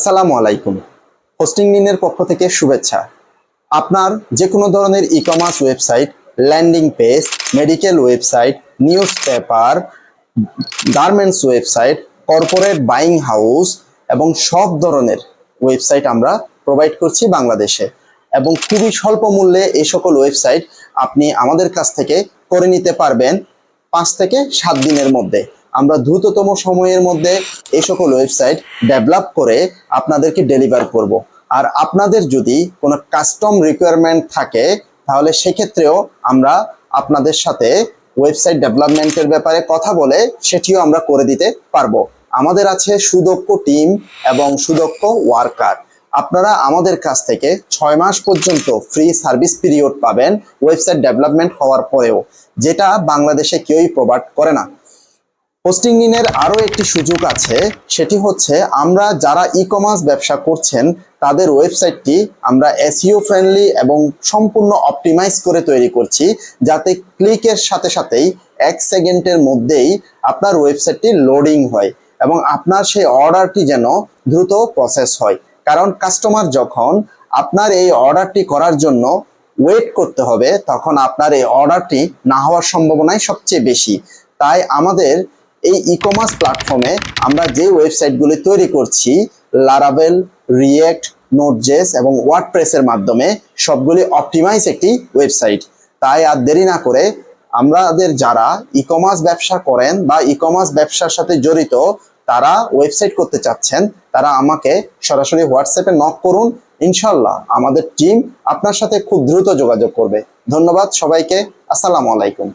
আসসালামু আলাইকুম। হোস্টিং নিনের পক্ষ থেকে শুভেচ্ছা। আপনার যে কোনো ধরনের e commerce website, landing page, medical website, news paper, garments website, corporate buying house এবং সব ধরনের ওয়েবসাইট আমরা প্রোভাইড করছি বাংলাদেশে, এবং খুবই স্বল্প মূল্যে এই সকল ওয়েবসাইট আপনি আমাদের কাছ থেকে করে নিতে পারবেন 5 থেকে 7 দিনের মধ্যে। আমরা দ্রুততম সময়ের মধ্যে এই সকল ওয়েবসাইট ডেভেলপ করে আপনাদেরকে ডেলিভার করব। আর আপনাদের যদি কোনো কাস্টম রিকোয়ারমেন্ট থাকে তাহলে সেক্ষেত্রেও আমরা আপনাদের সাথে ওয়েবসাইট ডেভেলপমেন্টের ব্যাপারে কথা বলে সেটিও আমরা করে দিতে পারবো। আমাদের আছে সুদক্ষ টিম এবং সুদক্ষ ওয়ার্কার। আপনারা আমাদের কাছ থেকে 6 মাস পর্যন্ত ফ্রি সার্ভিস পিরিয়ড পাবেন ওয়েবসাইট ডেভেলপমেন্ট হওয়ার পরেও, যেটা বাংলাদেশে কেউই প্রোভাইড করে না। হোস্টিং নিনের আরও একটি সুযোগ আছে, সেটি হচ্ছে আমরা যারা ই কমার্স ব্যবসা করছেন তাদের ওয়েবসাইটটি আমরা এসইও ফ্রেন্ডলি এবং সম্পূর্ণ অপটিমাইজ করে তৈরি করছি, যাতে ক্লিকের সাথে সাথেই 1 সেকেন্ডের মধ্যেই আপনার ওয়েবসাইটটি লোডিং হয় এবং আপনার সেই অর্ডারটি যেন দ্রুত প্রসেস হয়। কারণ কাস্টমার যখন আপনার এই অর্ডারটি করার জন্য ওয়েট করতে হবে, তখন আপনার এই অর্ডারটি না হওয়ার সম্ভাবনাই সবচেয়ে বেশি। তাই আমাদের এই ই কমার্স প্ল্যাটফর্মে আমরা যে ওয়েবসাইটগুলি তৈরি করছি, লারাভেল, রিয়েক্ট, নোটজেস এবং ওয়ার্ডপ্রেসের মাধ্যমে সবগুলি অপটিমাইজ একটি ওয়েবসাইট। তাই আর দেরি না করে আমাদের যারা ই কমার্স ব্যবসা করেন বা ই কমার্স ব্যবসার সাথে জড়িত তারা ওয়েবসাইট করতে চাচ্ছেন, তারা আমাকে সরাসরি হোয়াটসঅ্যাপে নক করুন। ইনশাল্লাহ আমাদের টিম আপনার সাথে খুব দ্রুত যোগাযোগ করবে। ধন্যবাদ সবাইকে। আসসালামু আলাইকুম।